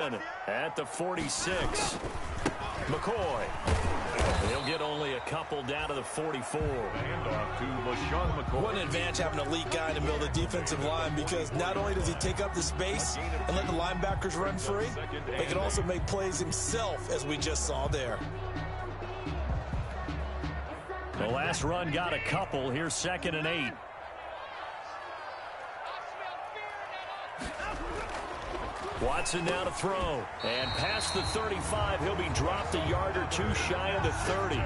run at the 46. McCoy. He'll get only a couple down to the 44. Handoff to LaShawn McCoy. What an advantage having an elite guy in the middle of the defensive line, because not only does he take up the space and let the linebackers run free, but he can also make plays himself, as we just saw there. The last run got a couple. Here's 2nd and 8. Watson now to throw. And past the 35, he'll be dropped a yard or two shy of the 30.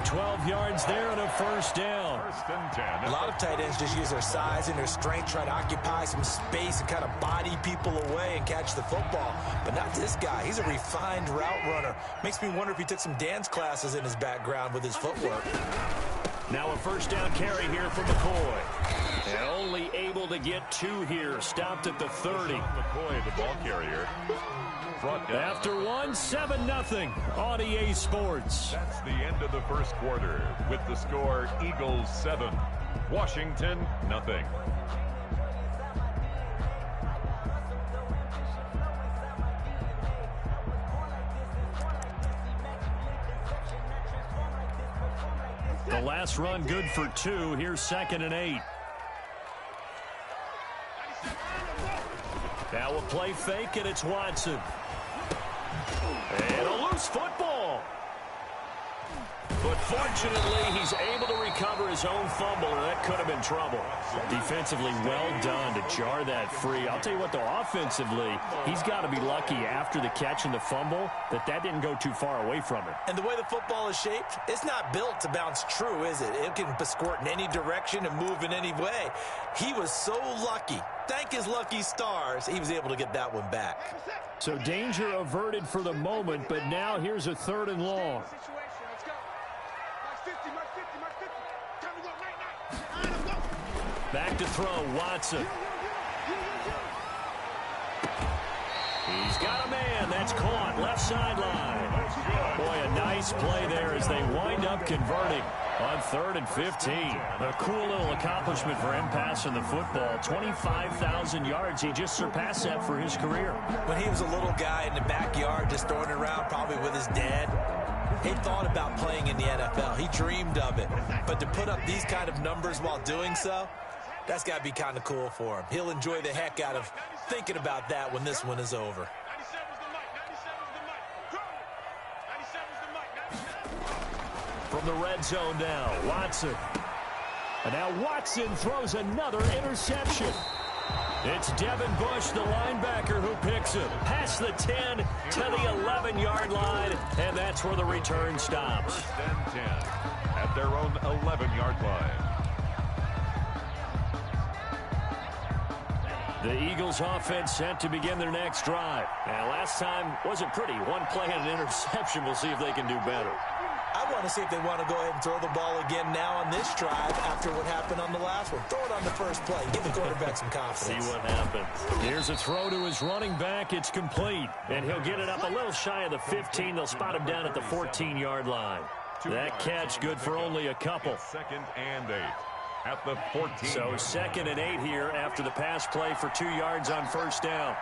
12 yards there and a first down. First and 10. A lot of tight ends just use their size and their strength, try to occupy some space and kind of body people away and catch the football. But not this guy. He's a refined route runner. Makes me wonder if he took some dance classes in his background with his footwork. Now a first down carry here from McCoy. And only able to get 2 here. Stopped at the 30. McCoy, the ball carrier. After 1, 7-0 on EA Sports. That's the end of the first quarter with the score Eagles 7, Washington nothing. The last run good for 2. Here's 2nd and 8. Now a play fake, and it's Watson. And a loose football. But fortunately, he's able to recover his own fumble, or that could have been trouble. Defensively, well done to jar that free. I'll tell you what, though, offensively, he's got to be lucky after the catch and the fumble that didn't go too far away from him. And the way the football is shaped, it's not built to bounce true, is it? It can squirt in any direction and move in any way. He was so lucky. Thank his lucky stars, he was able to get that one back. So danger averted for the moment, but now here's a 3rd and long. Back to throw, Watson. He's got a man. That's caught. Left sideline. Boy, a nice play there as they wind up converting on 3rd and 15. A cool little accomplishment for him passing the football. 25,000 yards. He just surpassed that for his career. When he was a little guy in the backyard just throwing it around, probably with his dad, he thought about playing in the NFL. He dreamed of it. But to put up these kind of numbers while doing so, that's got to be kind of cool for him. He'll enjoy the heck out of thinking about that when this one is over. From the red zone now, Watson. And now Watson throws another interception. It's Devin Bush, the linebacker, who picks him. Past the 10 to the 11-yard line, and that's where the return stops. First and 10 at their own 11-yard line. The Eagles offense set to begin their next drive. And last time wasn't pretty. One play and an interception. We'll see if they can do better. I want to see if they want to go ahead and throw the ball again now on this drive after what happened on the last one. Throw it on the first play. Give the quarterback some confidence. See what happens. Here's a throw to his running back. It's complete. And he'll get it up a little shy of the 15. They'll spot him down at the 14-yard line. That catch good for only a couple. 2nd and 8 at the 14. So 2nd and 8 here after the pass play for 2 yards on first down.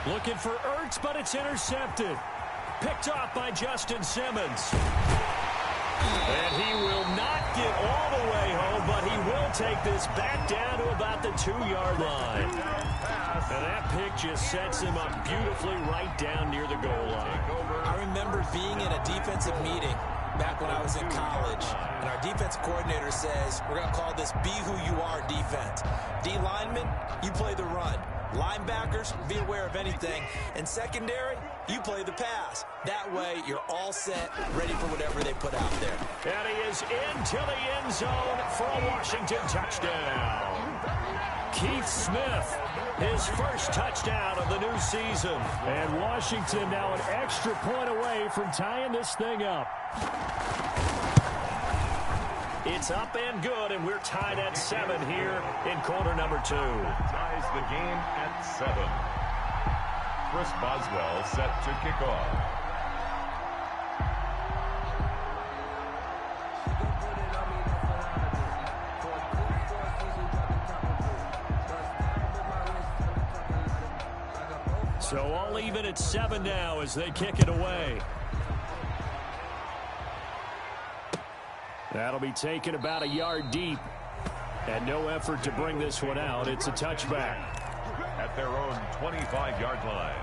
Looking for Ertz, but it's intercepted. Picked off by Justin Simmons. And he will not get all the way home, but he will take this back down to about the 2-yard line. And that pick just sets him up beautifully right down near the goal line. I remember being in a defensive meeting back when I was in college, and our defensive coordinator says, we're going to call this be who you are defense. D linemen, you play the run. Linebackers, be aware of anything. And secondary, you play the pass. That way, you're all set, ready for whatever they put out there. And he is into the end zone for a Washington touchdown. Keith Smith, his first touchdown of the new season. And Washington now an extra point away from tying this thing up. It's up and good, and we're tied at 7 here in quarter number 2. Ties the game at 7. Chris Boswell set to kick off. So all even at 7 now as they kick it away. That'll be taken about a yard deep. And no effort to bring this one out. It's a touchback. At their own 25-yard line.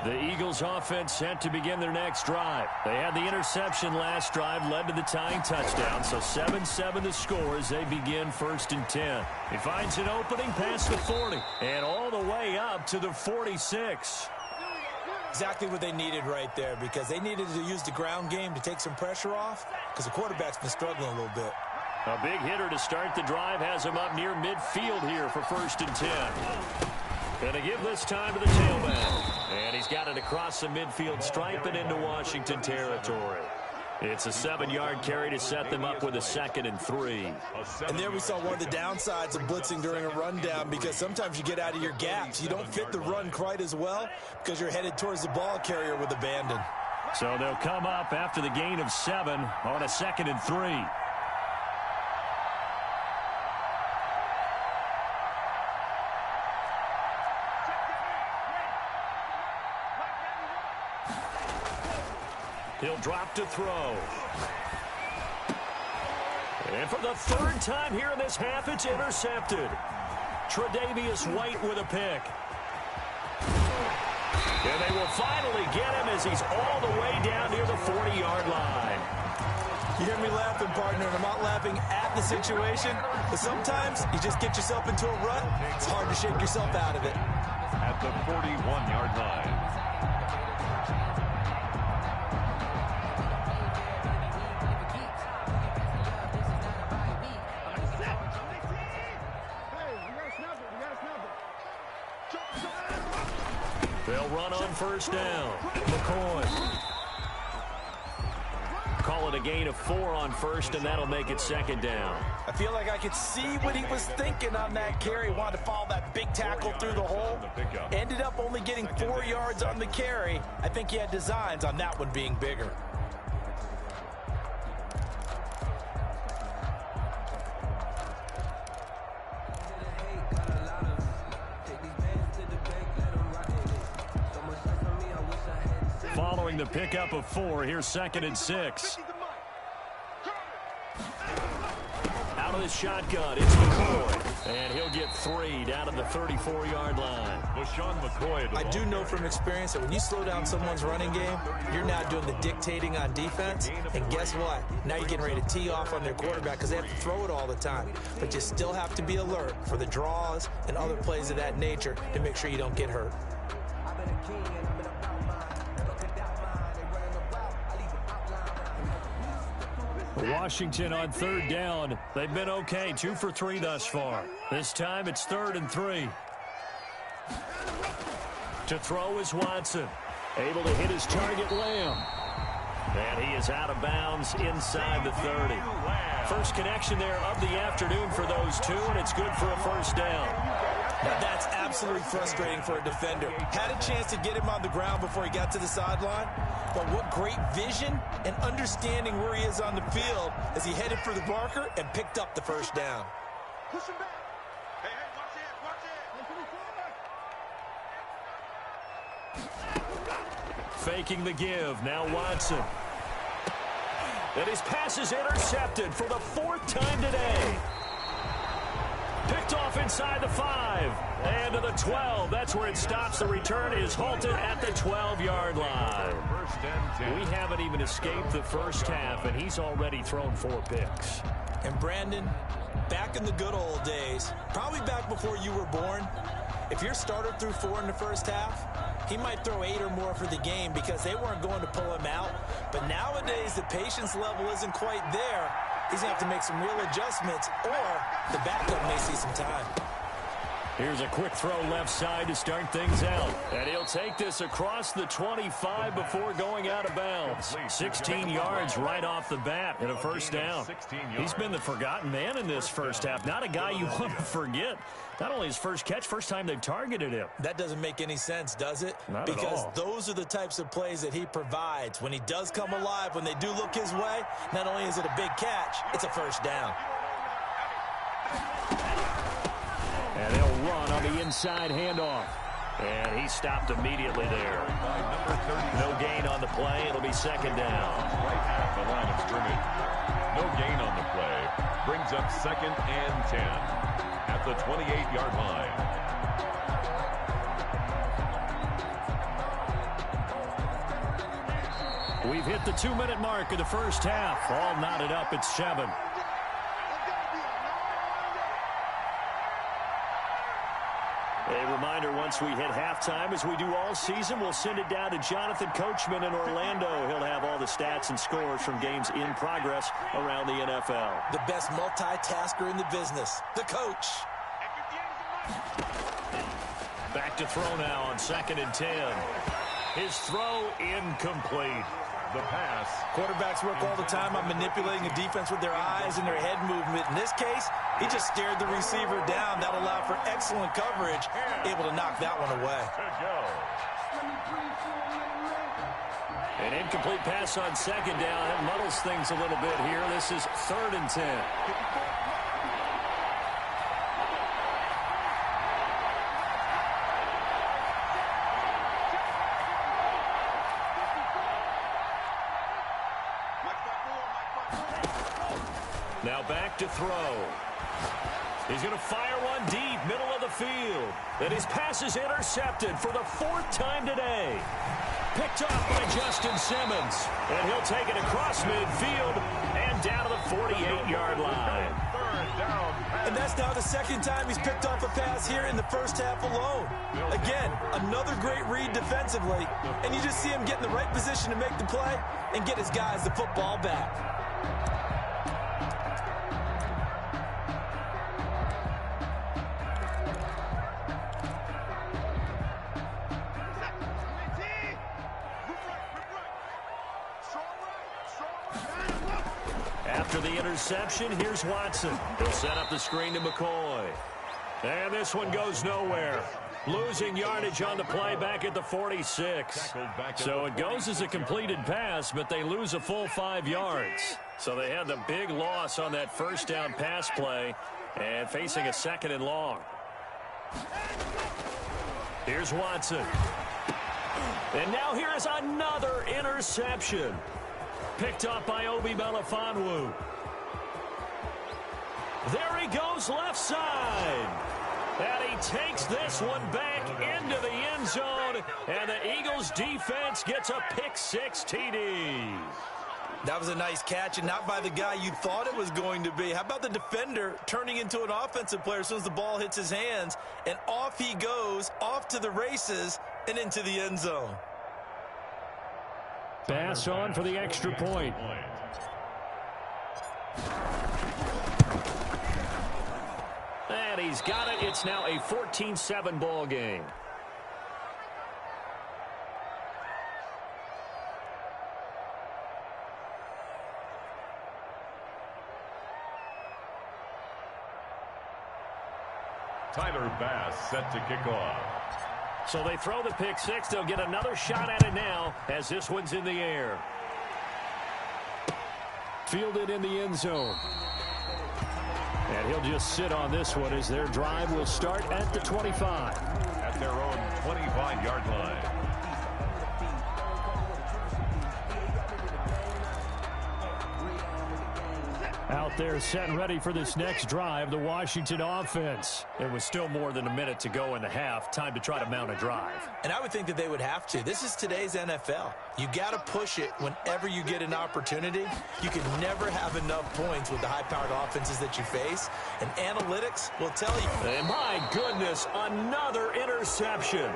The Eagles offense set to begin their next drive. They had the interception last drive, led to the tying touchdown. So 7-7 the score as they begin 1st and 10. He finds an opening past the 40 and all the way up to the 46. Exactly what they needed right there, because they needed to use the ground game to take some pressure off, because the quarterback's been struggling a little bit. A big hitter to start the drive has him up near midfield here for 1st and 10. Going to give this time to the tailback. And he's got it across the midfield stripe and into Washington territory. It's a 7-yard carry to set them up with a 2nd and 3. And there we saw one of the downsides of blitzing during a rundown, because sometimes you get out of your gaps. You don't fit the run quite as well because you're headed towards the ball carrier with abandon. So they'll come up after the gain of 7 on a 2nd and 3. He'll drop to throw. And for the 3rd time here in this half, it's intercepted. Tre'Davious White with a pick. And they will finally get him as he's all the way down near the 40-yard line. You hear me laughing, partner, and I'm not laughing at the situation, but sometimes you just get yourself into a rut. It's hard to shake yourself out of it. At the 41-yard line. They'll run on 1st down. McCoy. Call it a gain of 4 on 1st, and that'll make it 2nd down. I feel like I could see what he was thinking on that carry. Wanted to follow that big tackle through the hole. Ended up only getting 4 yards on the carry. I think he had designs on that one being bigger. Following the pickup of 4, here's 2nd and 6. Out of the shotgun, it's McCoy. And he'll get 3 down to the 34-yard line. I do know from experience that when you slow down someone's running game, you're now doing the dictating on defense. And guess what? Now you're getting ready to tee off on their quarterback because they have to throw it all the time. But you still have to be alert for the draws and other plays of that nature to make sure you don't get hurt. Washington on 3rd down. They've been okay, 2 for 3 thus far. This time it's 3rd and 3. To throw is Watson. Able to hit his target, Lamb. And he is out of bounds inside the 30. First connection there of the afternoon for those two, and it's good for a 1st down. Now that's absolutely frustrating for a defender. Had a chance to get him on the ground before he got to the sideline, but what great vision and understanding where he is on the field as he headed for the marker and picked up the 1st down. Push him back. Hey, watch it. Faking the give, now Watson. And his pass is intercepted for the 4th time today. Picked off inside the 5 and to the 12. That's where it stops. The return is halted at the 12-yard line. We haven't even escaped the 1st half, and he's already thrown 4 picks. And Brandon, back in the good old days, probably back before you were born, if your starter threw 4 in the 1st half, he might throw 8 or more for the game because they weren't going to pull him out. But nowadays, the patience level isn't quite there. He's going to have to make some real adjustments, or the backup may see some time. Here's a quick throw left side to start things out. And he'll take this across the 25 before going out of bounds. 16 yards right off the bat and a first down. He's been the forgotten man in this first half. Not a guy you want to forget. Not only his first catch, first time they've targeted him. That doesn't make any sense, does it? Not because at all. Those are the types of plays that he provides. When he does come alive, when they do look his way, not only is it a big catch, it's a first down. And they'll run on the inside handoff. And he stopped immediately there. No gain on the play. It'll be second down. Right at the line of scrimmage. No gain on the play. Brings up 2nd and 10 at the 28-yard line. We've hit the 2-minute mark of the first half. All knotted up at 7. A reminder, once we hit halftime, as we do all season, we'll send it down to Jonathan Coachman in Orlando. He'll have all the stats and scores from games in progress around the NFL. The best multitasker in the business, the coach. Back to throw now on 2nd and 10. His throw incomplete. The pass. Quarterbacks work all the time on manipulating a defense with their eyes and their head movement. In this case, he just stared the receiver down. That allowed for excellent coverage, able to knock that one away. An incomplete pass on 2nd down. That muddles things a little bit here. This is 3rd and 10. Now back to throw. He's going to fire one deep, middle of the field. And his pass is intercepted for the 4th time today. Picked off by Justin Simmons. And he'll take it across midfield and down to the 48-yard line. And that's now the 2nd time he's picked off a pass here in the first half alone. Again, another great read defensively. And you just see him get in the right position to make the play and get his guys the football back. After the interception, here's Watson. He'll set up the screen to McCoy. And this one goes nowhere. Losing yardage on the play back at the 46. So it goes as a completed pass, but they lose a full 5 yards. So they had the big loss on that first down pass play and facing a 2nd and long. Here's Watson. And now here is another interception. Picked up by Obi Melifonwu. There he goes left side. And he takes this one back into the end zone. And the Eagles defense gets a pick-6 TD. That was a nice catch, and not by the guy you thought it was going to be. How about the defender turning into an offensive player as soon as the ball hits his hands? And off he goes, off to the races, and into the end zone. Pass on for the extra point. And he's got it. It's now a 14-7 ball game. Tyler Bass set to kick off. So they throw the pick-6. They'll get another shot at it now as this one's in the air. Fielded in the end zone. And he'll just sit on this one as their drive will start at the 25. At their own 25-yard line. Out there set and ready for this next drive, the Washington offense. It was still more than a minute to go in the half. Time to try to mount a drive. And I would think that they would have to. This is today's NFL. You got to push it whenever you get an opportunity. You can never have enough points with the high-powered offenses that you face. And analytics will tell you. And my goodness, another interception.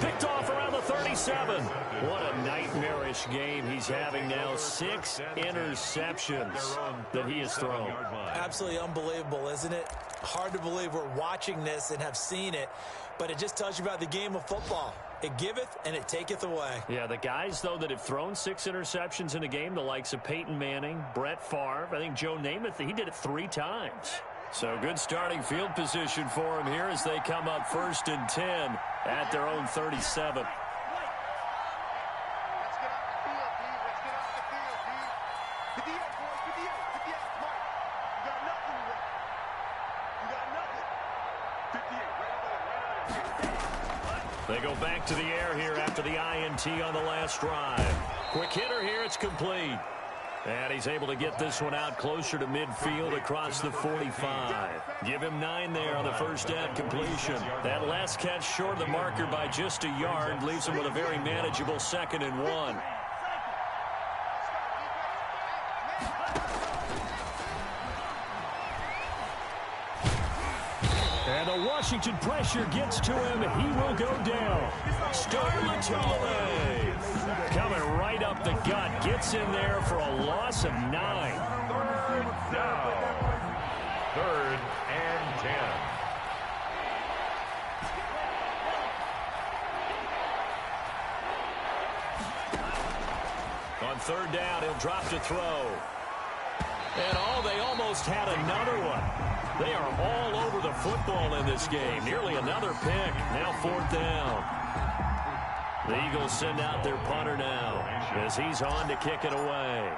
Picked off around the 37. What a nightmarish game he's having now. 6 interceptions that he has thrown. Absolutely unbelievable, isn't it? Hard to believe we're watching this and have seen it, but it just tells you about the game of football. It giveth and it taketh away. Yeah, the guys, though, that have thrown 6 interceptions in a game, the likes of Peyton Manning, Brett Favre, I think Joe Namath, he did it 3 times. So good starting field position for him here as they come up 1st and 10 at their own 37. They go back to the air here after the INT on the last drive. Quick hitter here, it's complete. And he's able to get this one out closer to midfield across the 45. Give him 9 there on the first down completion. That last catch short of the marker by just a yard leaves him with a very manageable 2nd and 1. And the Washington pressure gets to him. He will go down. Starlatule coming right up the gut. Gets in there for a loss of 9. 3rd down. 3rd and 10. On 3rd down, he'll drop to throw. And they almost had another one. They are all over the football in this game. Nearly another pick. Now 4th down. The Eagles send out their punter now as he's on to kick it away.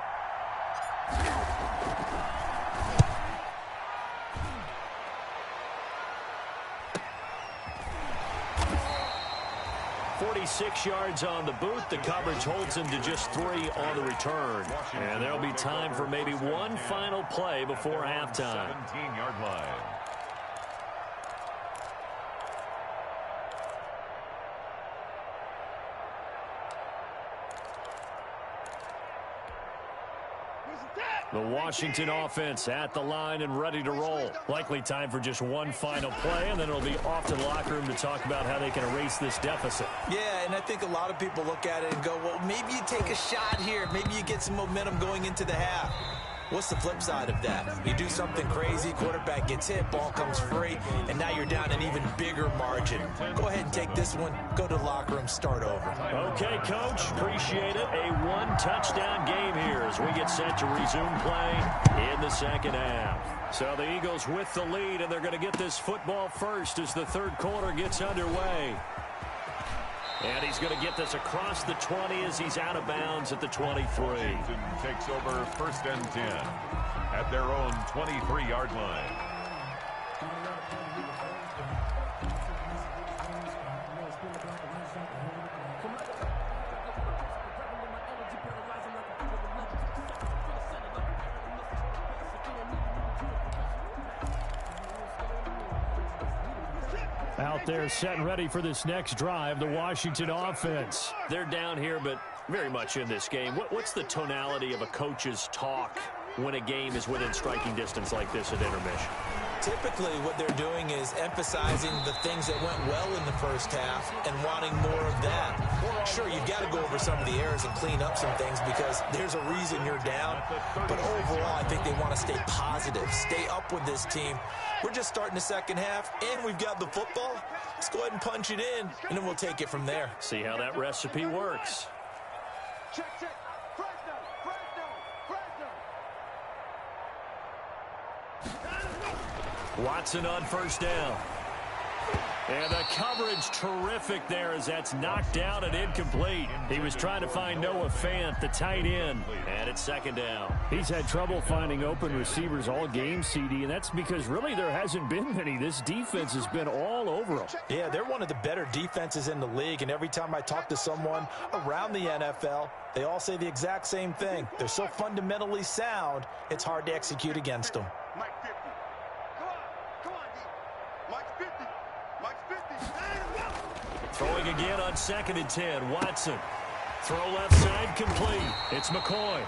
"46 yards on the boot. The coverage holds him to just 3 on the return. And there'll be time for maybe one final play before halftime. 17-yard line. The Washington offense at the line and ready to roll. Likely time for just one final play, and then it'll be off to the locker room to talk about how they can erase this deficit. Yeah, and I think a lot of people look at it and go, well, maybe you take a shot here. Maybe you get some momentum going into the half. What's the flip side of that? You do something crazy, quarterback gets hit, ball comes free, and now you're down an even bigger margin. Go ahead and take this one, go to the locker room, start over. Okay, Coach, appreciate it. A 1-touchdown game here as we get set to resume play in the 2nd half. So the Eagles with the lead, and they're going to get this football first as the 3rd quarter gets underway. And he's going to get this across the 20 as he's out of bounds at the 23. Washington takes over 1st and 10 at their own 23-yard line. Out there set and ready for this next drive, the Washington offense. They're down here, but very much in this game. What's the tonality of a coach's talk when a game is within striking distance like this at intermission? Typically, what they're doing is emphasizing the things that went well in the first half and wanting more of that. Sure, you've got to go over some of the errors and clean up some things because there's a reason you're down. But overall, I think they want to stay positive, stay up with this team. We're just starting the 2nd half, and we've got the football. Let's go ahead and punch it in, and then we'll take it from there. See how that recipe works. Check, check. Fresno, Fresno, Fresno. Watson on 1st down. And the coverage terrific there as that's knocked down and incomplete. He was trying to find Noah Fant, the tight end, and it's 2nd down. He's had trouble finding open receivers all game, CD, and that's because really there hasn't been many. This defense has been all over them. Yeah, they're one of the better defenses in the league, and every time I talk to someone around the NFL, they all say the exact same thing. They're so fundamentally sound, it's hard to execute against them. Mike 50. Come on, D. Mike 50. Mike 50. Throwing again on 2nd and 10, Watson. Throw left side complete. It's McCoy.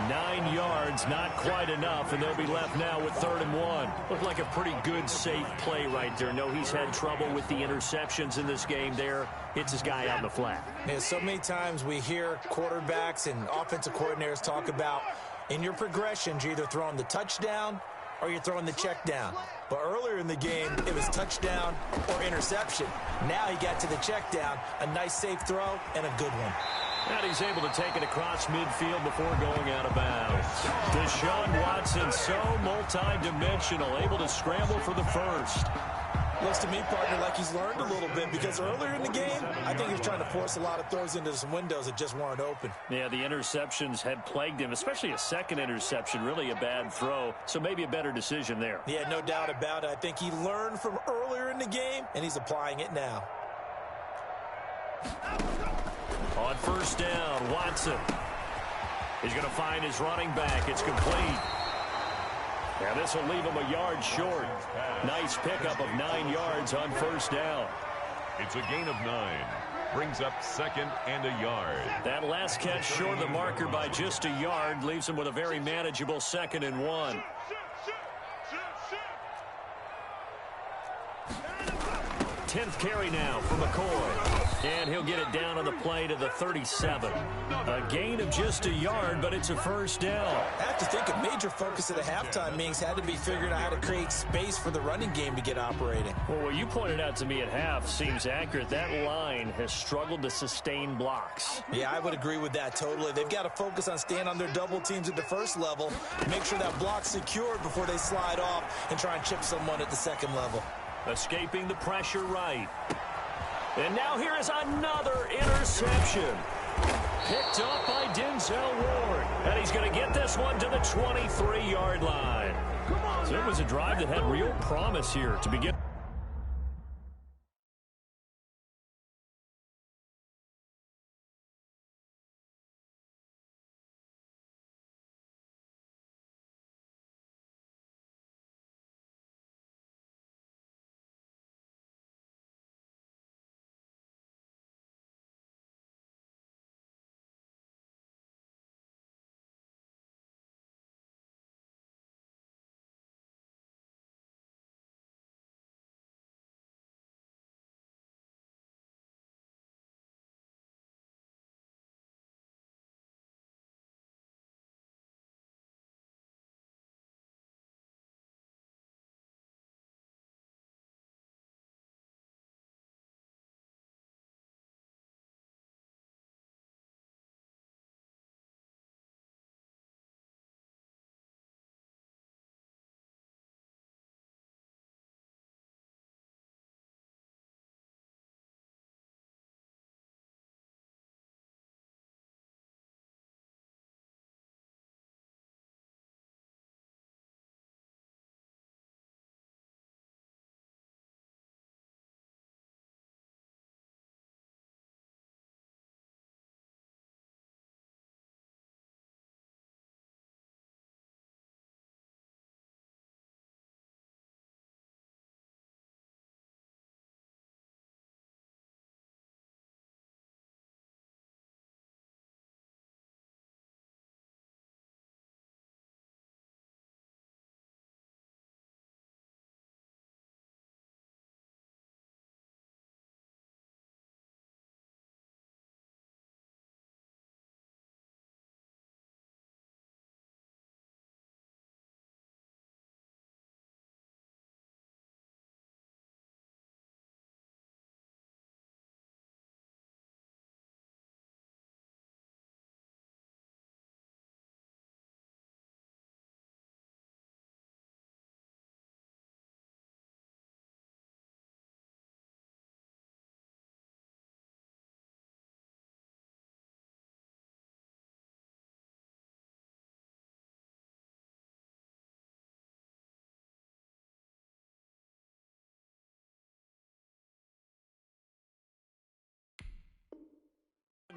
9 yards, not quite enough, and they'll be left now with 3rd and 1. Looked like a pretty good, safe play right there. No, he's had trouble with the interceptions in this game there. Hits his guy out in the flat. Yeah, so many times we hear quarterbacks and offensive coordinators talk about in your progressions, you're either throwing the touchdown or you're throwing the check down. But earlier in the game, it was touchdown or interception. Now he got to the check down, a nice safe throw, and a good one. And he's able to take it across midfield before going out of bounds. Deshaun Watson, so multi-dimensional, able to scramble for the first. Looks to me, partner, like he's learned a little bit because earlier in the game, I think he was trying to force a lot of throws into some windows that just weren't open. Yeah, the interceptions had plagued him, especially a second interception, really a bad throw. So maybe a better decision there. Yeah, no doubt about it. I think he learned from earlier in the game, and he's applying it now. On first down, Watson. He's going to find his running back. It's complete. And this will leave him a yard short. Nice pickup of 9 yards on first down. It's a gain of 9. Brings up 2nd and a yard. That last catch short of the marker by just a yard leaves him with a very manageable 2nd and 1. 10th carry now for McCoy. And he'll get it down on the play to the 37. A gain of just a yard, but it's a first down. I have to think a major focus of the halftime meetings had to be figuring out how to create space for the running game to get operating. Well, what you pointed out to me at half seems accurate. That line has struggled to sustain blocks. Yeah, I would agree with that totally. They've got to focus on staying on their double teams at the first level, make sure that block's secured before they slide off and try and chip someone at the second level. Escaping the pressure right. And now here is another interception. Picked up by Denzel Ward. And he's going to get this one to the 23-yard line. So it was a drive that had real promise here to begin.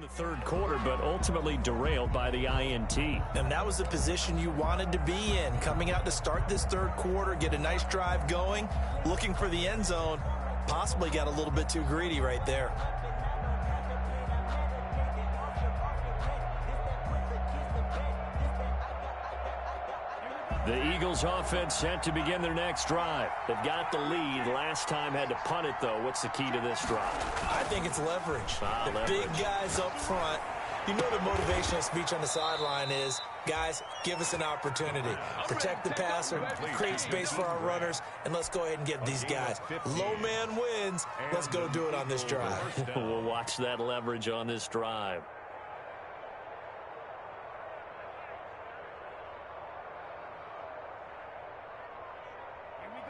In the third quarter, but ultimately derailed by the INT. And that was the position you wanted to be in, coming out to start this third quarter, get a nice drive going, looking for the end zone. Possibly got a little bit too greedy right there. The Eagles offense set to begin their next drive. They've got the lead. Last time had to punt it, though. What's the key to this drive? I think it's leverage. Leverage. Big guys up front. You know the motivational speech on the sideline is, guys, give us an opportunity. Protect the passer, create space for our runners, and let's go ahead and get these guys. Low man wins. Let's go do it on this drive. We'll watch that leverage on this drive.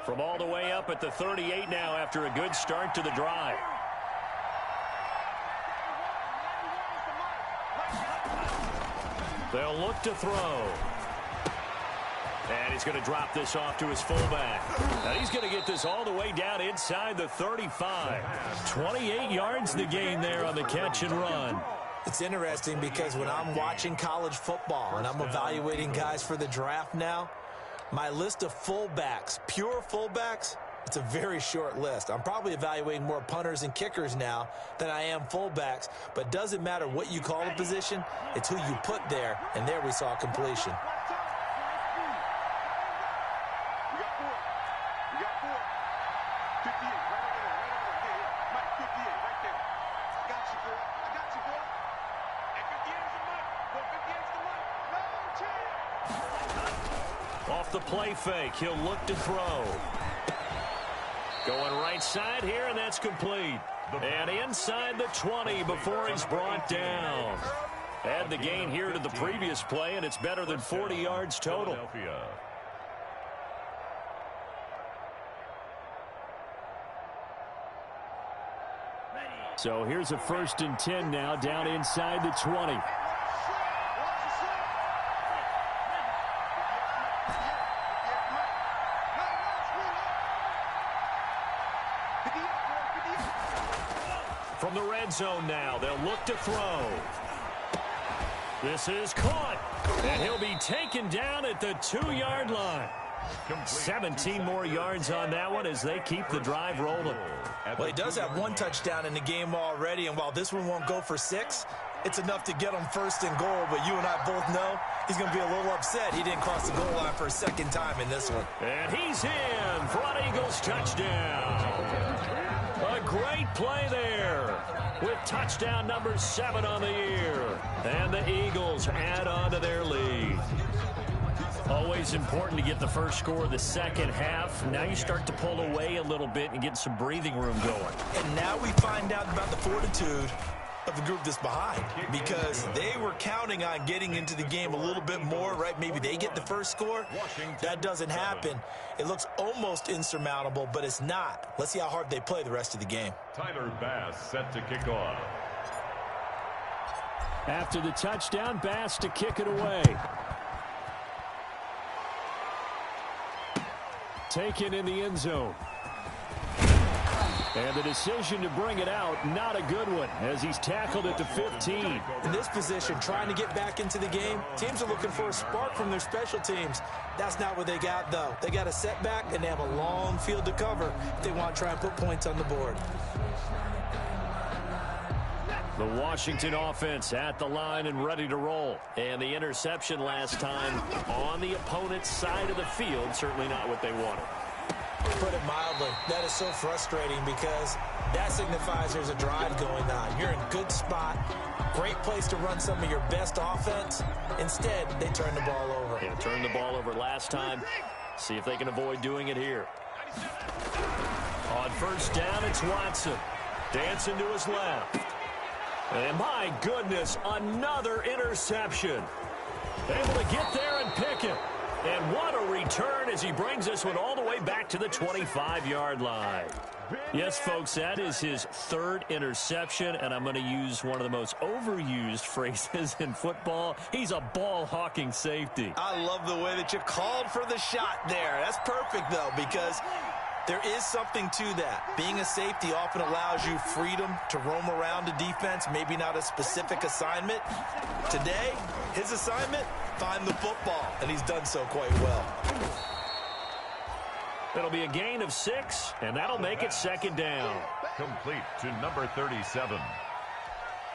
From all the way up at the 38 now after a good start to the drive. They'll look to throw. And he's going to drop this off to his fullback. And he's going to get this all the way down inside the 35. 28 yards the gain there on the catch and run. It's interesting because when I'm watching college football and I'm evaluating guys for the draft now, my list of fullbacks, pure fullbacks, it's a very short list. I'm probably evaluating more punters and kickers now than I am fullbacks, but doesn't matter what you call a position, it's who you put there, and there we saw completion. Off the play fake, he'll look to throw. Going right side here, and that's complete. And inside the 20 before he's brought down. Add the gain here to the previous play, and it's better than 40 yards total. So here's a 1st and 10 now, down inside the 20. From the red zone now, they'll look to throw. This is caught, and he'll be taken down at the 2-yard line. 17 more yards on that one as they keep the drive rolling. Well, he does have 1 touchdown in the game already, and while this one won't go for 6, it's enough to get him 1st and goal, but you and I both know he's going to be a little upset he didn't cross the goal line for a 2nd time in this one. And he's in for an Eagles touchdown. A great play there with touchdown number 7 on the year. And the Eagles add on to their lead. Always important to get the first score of the second half. Now you start to pull away a little bit and get some breathing room going. And now we find out about the fortitude of the group that's behind, because they were counting on getting into the game a little bit more, right? Maybe they get the first score. That doesn't happen. It looks almost insurmountable, but it's not. Let's see how hard they play the rest of the game. Tyler Bass set to kick off. After the touchdown, Bass to kick it away. Taken in the end zone. And the decision to bring it out, not a good one, as he's tackled at the 15. In this position, trying to get back into the game, teams are looking for a spark from their special teams. That's not what they got, though. They got a setback, and they have a long field to cover if they want to try and put points on the board. The Washington offense at the line and ready to roll. And the interception last time on the opponent's side of the field, certainly not what they wanted. Put it mildly, that is so frustrating because that signifies there's a drive going on. You're in good spot, great place to run some of your best offense. Instead, they turn the ball over. Yeah, turned the ball over last time. See if they can avoid doing it here. On 1st down, it's Watson. Dancing to his left. And my goodness, another interception. Able to get there and pick it. And what a return as he brings this one all the way back to the 25-yard line. Yes, folks, that is his 3rd interception, and I'm going to use one of the most overused phrases in football. He's a ball-hawking safety. I love the way that you called for the shot there. That's perfect, though, because there is something to that. Being a safety often allows you freedom to roam around a defense, maybe not a specific assignment. Today, his assignment, find the football, and he's done so quite well. It'll be a gain of 6, and that'll make it 2nd down. Complete to number 37.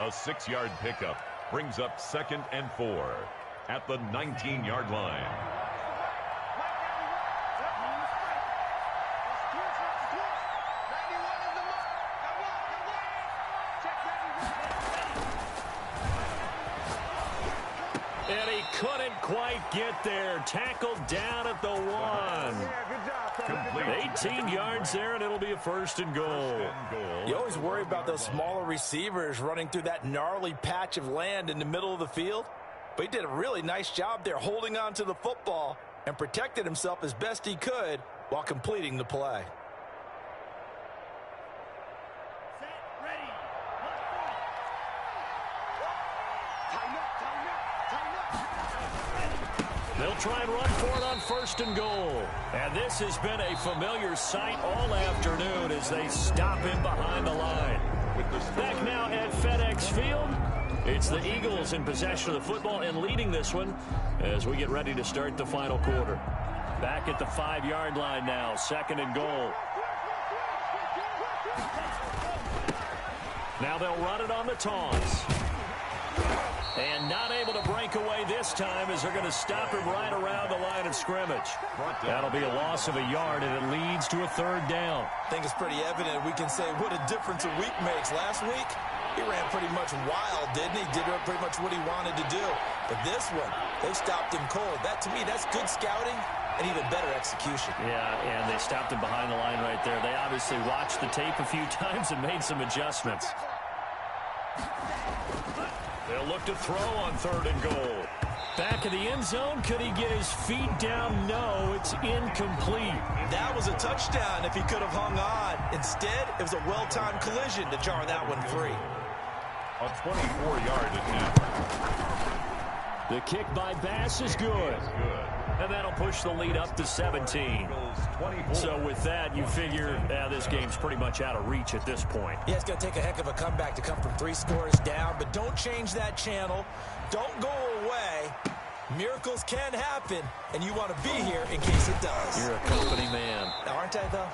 A 6-yard pickup brings up 2nd and 4 at the 19-yard line. quite get there. Tackled down at the 1. Complete. 18 yards there, and it'll be a 1st and goal. You always worry about those smaller receivers running through that gnarly patch of land in the middle of the field. But he did a really nice job there holding on to the football and protected himself as best he could while completing the play. They'll try and run for it on 1st and goal. And this has been a familiar sight all afternoon as they stop him behind the line. Back now at FedEx Field, it's the Eagles in possession of the football and leading this one as we get ready to start the final quarter. Back at the 5-yard line now, 2nd and goal. Now they'll run it on the taunts. And not able to break away this time as they're going to stop him right around the line of scrimmage. That'll be a loss of a yard, and it leads to a 3rd down. I think it's pretty evident. We can say what a difference a week makes. Last week, he ran pretty much wild, didn't he? Did pretty much what he wanted to do. But this one, they stopped him cold. That, to me, that's good scouting and even better execution. Yeah, and they stopped him behind the line right there. They obviously watched the tape a few times and made some adjustments. They'll look to throw on 3rd and goal. Back in the end zone, could he get his feet down? No, it's incomplete. That was a touchdown if he could have hung on. Instead, it was a well-timed collision to jar that one free. A 24-yard attempt. The kick by Bass is good. And that'll push the lead up to 17. So with that, you figure this game's pretty much out of reach at this point. Yeah, it's going to take a heck of a comeback to come from 3 scores down, but don't change that channel. Don't go away. Miracles can happen, and you want to be here in case it does. You're a company man. Aren't I, though?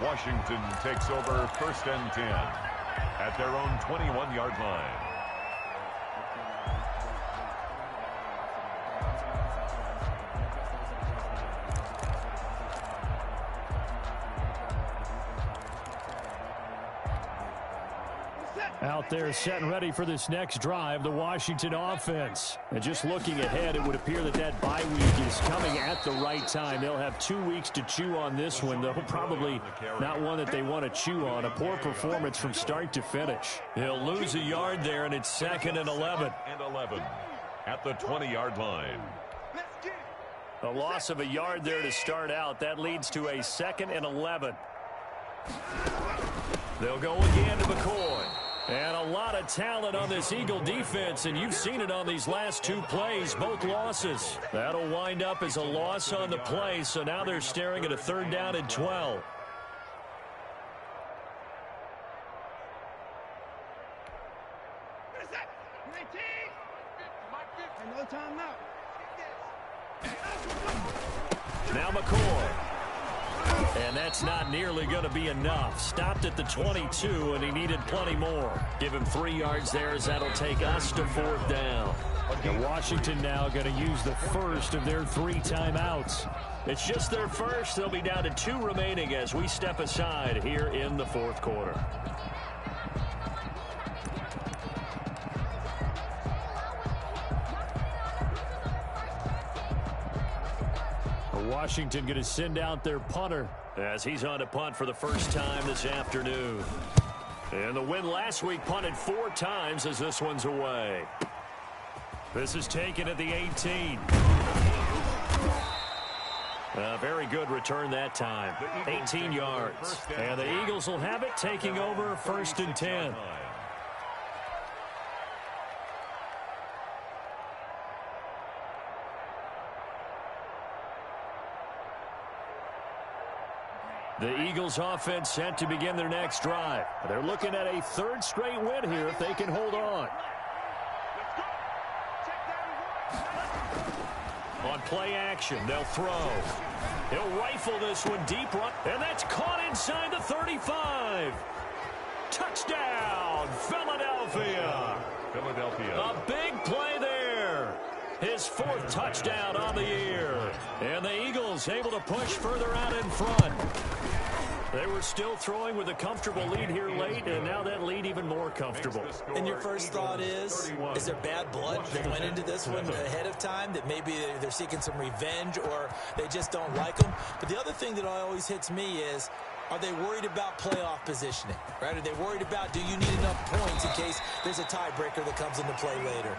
Washington takes over 1st and 10 at their own 21-yard line. Out there set and ready for this next drive, the Washington offense. And just looking ahead, it would appear that bye week is coming at the right time. They'll have 2 weeks to chew on this one, though probably not one that they want to chew on. A poor performance from start to finish. He'll lose a yard there, and it's 2nd and 11. And 11 at the 20-yard line. A loss of a yard there to start out. That leads to a 2nd and 11. They'll go again to McCoy. And a lot of talent on this Eagle defense, and you've seen it on these last 2 plays, both losses. That'll wind up as a loss on the play, so now they're staring at a 3rd down and 12. Now McCoy. And that's not nearly going to be enough. Stopped at the 22, and he needed plenty more. Give him 3 yards there as that'll take us to 4th down. And Washington now going to use the first of their 3 timeouts. It's just their first. They'll be down to 2 remaining as we step aside here in the 4th quarter. Washington going to send out their punter as he's on to punt for the first time this afternoon. And the win last week punted 4 times as this one's away. This is taken at the 18. A very good return that time. 18 yards. And the Eagles will have it, taking over 1st and 10. The Eagles offense set to begin their next drive. They're looking at a 3rd straight win here if they can hold on. On play action, they'll throw. He'll rifle this one deep run, and that's caught inside the 35. Touchdown, Philadelphia. A big play there. His 4th touchdown on the year. And the Eagles able to push further out in front. They were still throwing with a comfortable lead here late, and now that lead even more comfortable. And your first thought is there bad blood that went into this one ahead of time, that maybe they're seeking some revenge or they just don't like them? But the other thing that always hits me is, are they worried about playoff positioning, right? Are they worried about, do you need enough points in case there's a tiebreaker that comes into play later?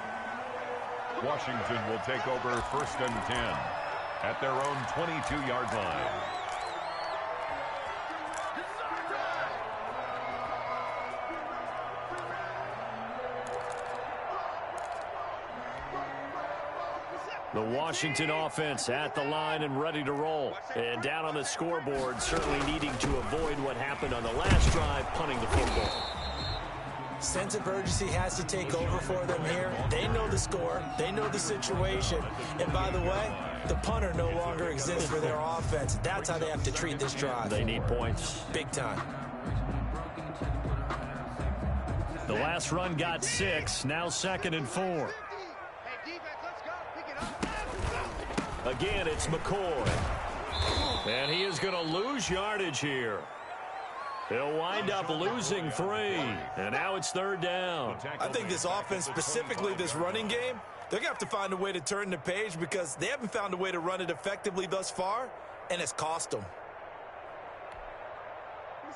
Washington will take over 1st and 10 at their own 22-yard line. The Washington offense at the line and ready to roll. And down on the scoreboard, certainly needing to avoid what happened on the last drive, punting the football. Sense of urgency has to take over for them here. They know the score. They know the situation. And by the way, the punter no longer exists for their offense. That's how they have to treat this drive. They need points. Big time. The last run got 6. Now 2nd and 4. Again, it's McCoy. And he is going to lose yardage here. He'll wind up losing 3. And now it's 3rd down. I think this offense, specifically this running game, they're going to have to find a way to turn the page because they haven't found a way to run it effectively thus far, and it's cost them.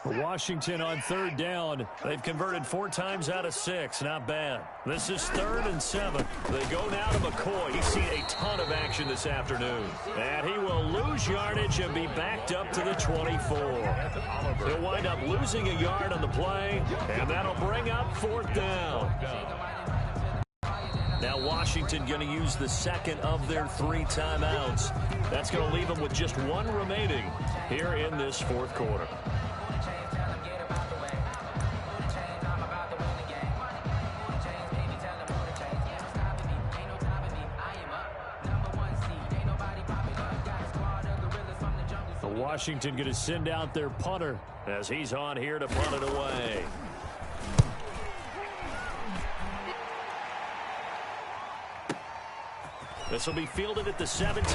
Washington on 3rd down. They've converted 4 times out of 6. Not bad. This is 3rd and 7. They go now to McCoy. He's seen a ton of action this afternoon. And he will lose yardage and be backed up to the 24. He'll wind up losing a yard on the play, and that'll bring up 4th down. Now Washington going to use the 2nd of their 3 timeouts. That's going to leave them with just 1 remaining here in this 4th quarter. Washington going to send out their punter as he's on here to punt it away. This will be fielded at the 17.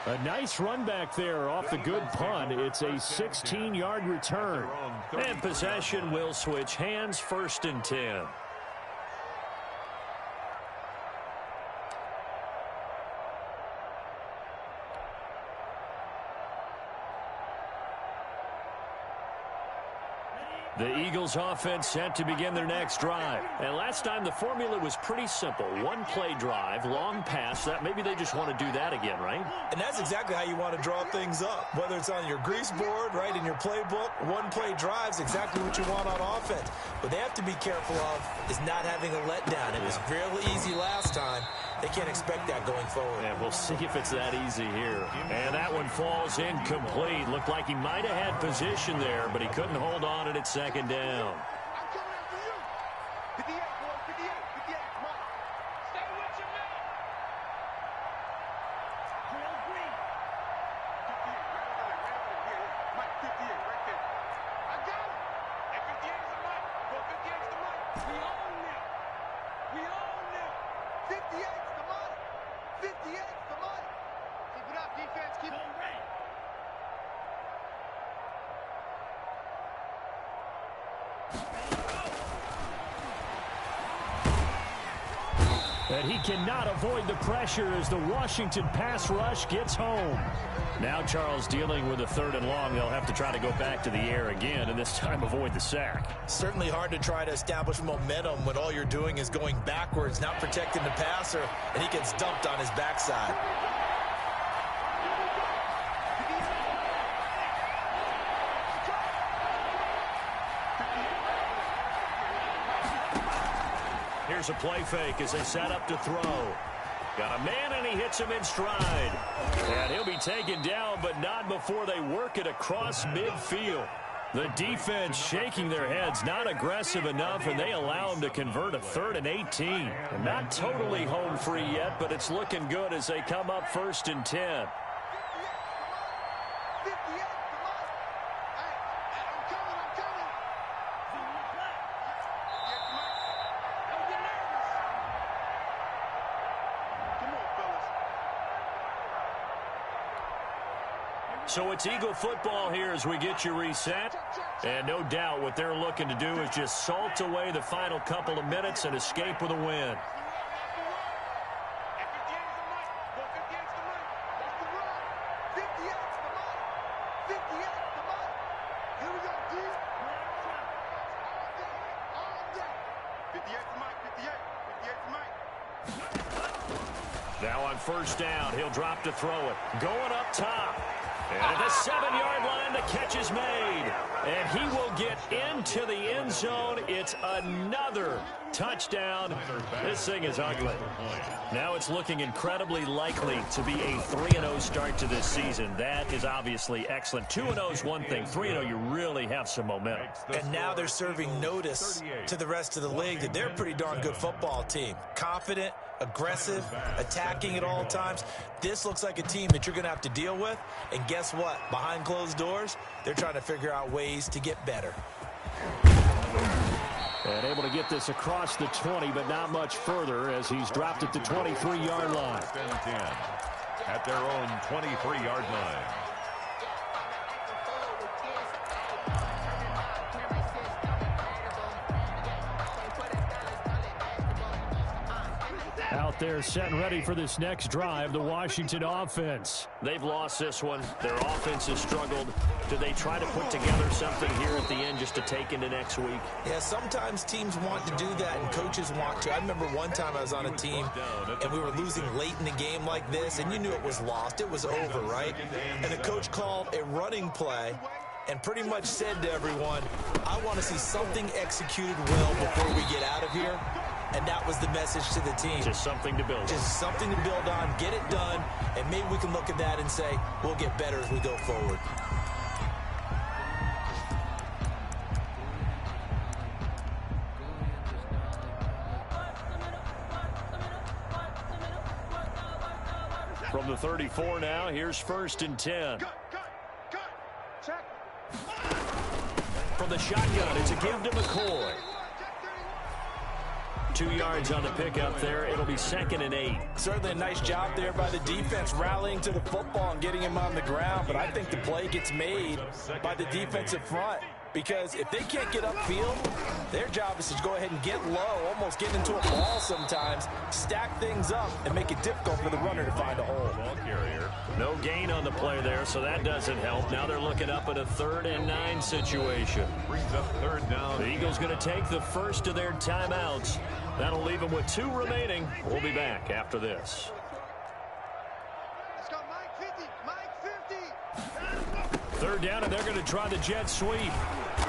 A nice run back there off the good punt. It's a 16-yard return. And possession will switch hands, 1st and 10. The Eagles offense set to begin their next drive. And last time the formula was pretty simple. 1-play drive, long pass. That maybe they just want to do that again, right? And that's exactly how you want to draw things up. Whether it's on your grease board, right, in your playbook, 1-play drive's exactly what you want on offense. What they have to be careful of is not having a letdown. It was really easy last time. They can't expect that going forward. And we'll see if it's that easy here. And that one falls incomplete. Looked like he might have had position there, but he couldn't hold on at 2nd down. I'm coming after you. 58, boy, 58, 58, come on. Stay with your man. Drill green. 58, right on it. Yeah, Mike, 58, right there. I got it. And 58 is the Mike. Go 58 is the Mike. We own them. We own them. 58 is the Mike. 58 is the Mike. Keep it up, defense. Keep it red. And he cannot avoid the pressure as the Washington pass rush gets home. Now Charles dealing with a 3rd and long. They'll have to try to go back to the air again, and this time avoid the sack. Certainly hard to try to establish momentum when all you're doing is going backwards, not protecting the passer, and he gets dumped on his backside. Here's a play fake as they set up to throw. Got a man, and he hits him in stride. And he'll be taken down, but not before they work it across midfield. The defense shaking their heads, not aggressive enough, and they allow him to convert a 3rd and 18. And not totally home free yet, but it's looking good as they come up 1st and 10. So it's Eagle football here as we get you reset. And no doubt what they're looking to do is just salt away the final couple of minutes and escape with a win. Now on first down, he'll drop to throw it. Going up top. And at the 7-yard line, the catch is made. And he will get into the end zone. It's another touchdown. This thing is ugly. Now it's looking incredibly likely to be a 3-0 start to this season. That is obviously excellent. 2-0 is one thing. 3-0, you really have some momentum. And now they're serving notice to the rest of the league that they're a pretty darn good football team. Confident, aggressive, attacking at all times. This looks like a team that you're going to have to deal with. And guess what? Behind closed doors, they're trying to figure out ways to get better. And able to get this across the 20, but not much further as he's dropped it to 23-yard line. At their own 23-yard line. Out there set and ready for this next drive, the Washington offense. They've lost this one. Their offense has struggled. Do they try to put together something here at the end just to take into next week? Yeah, sometimes teams want to do that and coaches want to. I remember one time I was on a team and we were losing late in the game like this, and you knew it was lost. It was over, right? And the coach called a running play and pretty much said to everyone, I want to see something executed well before we get out of here. And that was the message to the team. Just something to build on. Just something to build on, get it done, and maybe we can look at that and say, we'll get better as we go forward. From the 34 now, here's 1st and 10. From the shotgun, it's a give to McCoy. 2 yards on the pickup there. It'll be 2nd and 8. Certainly a nice job there by the defense rallying to the football and getting him on the ground. But I think the play gets made by the defensive front. Because if they can't get upfield, their job is to go ahead and get low, almost get into a ball sometimes, stack things up, and make it difficult for the runner to find a hole. Ball carrier. No gain on the play there, so that doesn't help. Now they're looking up at a 3rd and 9 situation. Brings up 3rd down. The Eagles going to take the first of their timeouts. That'll leave them with 2 remaining. We'll be back after this. Let's go, Mike 50. 3rd down, and they're going to try the jet sweep.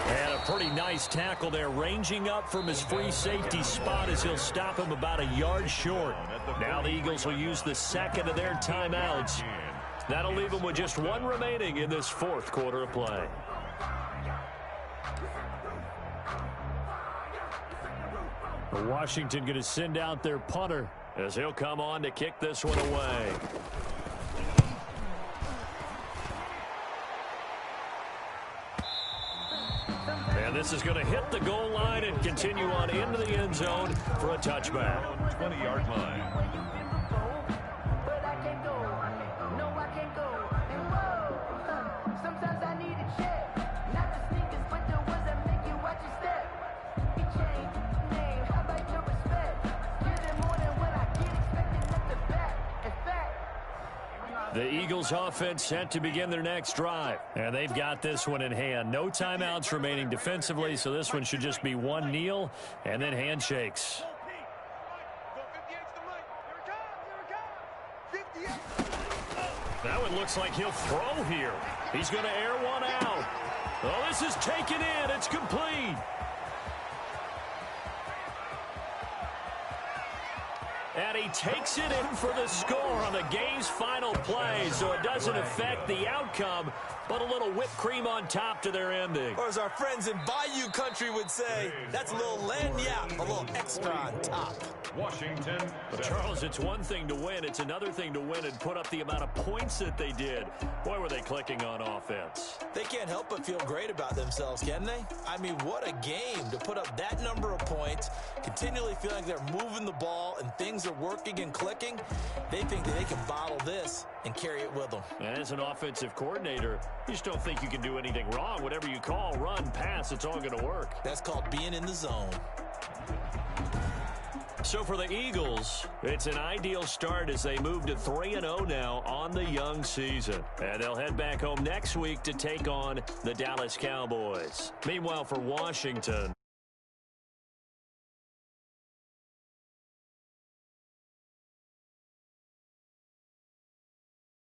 And a pretty nice tackle there, ranging up from his free safety spot as he'll stop him about a yard short. Now the Eagles will use the 2nd of their timeouts. That'll leave them with just 1 remaining in this 4th quarter of play. Washington going to send out their punter as he'll come on to kick this one away. And this is going to hit the goal line and continue on into the end zone for a touchback. 20-yard line. The Eagles offense set to begin their next drive. And they've got this one in hand. No timeouts remaining defensively, so this one should just be 1 kneel and then handshakes. That one looks like he'll throw here. He's going to air one out. Oh, this is taken in. It's complete. And he takes it in for the score on the game's final play, so it doesn't affect the outcome, but a little whipped cream on top to their ending. Or as our friends in Bayou Country would say, that's a little lagniappe, a little extra on top. Washington. But Charles, it's one thing to win. It's another thing to win and put up the amount of points that they did. Boy, were they clicking on offense. They can't help but feel great about themselves, can they? I mean, what a game to put up that number of points, continually feeling like they're moving the ball and things are working and clicking, they think that they can bottle this and carry it with them. And as an offensive coordinator, you just don't think you can do anything wrong. Whatever you call, run, pass, it's all going to work. That's called being in the zone. So for the Eagles, it's an ideal start as they move to 3-0 now on the young season. And they'll head back home next week to take on the Dallas Cowboys. Meanwhile, for Washington,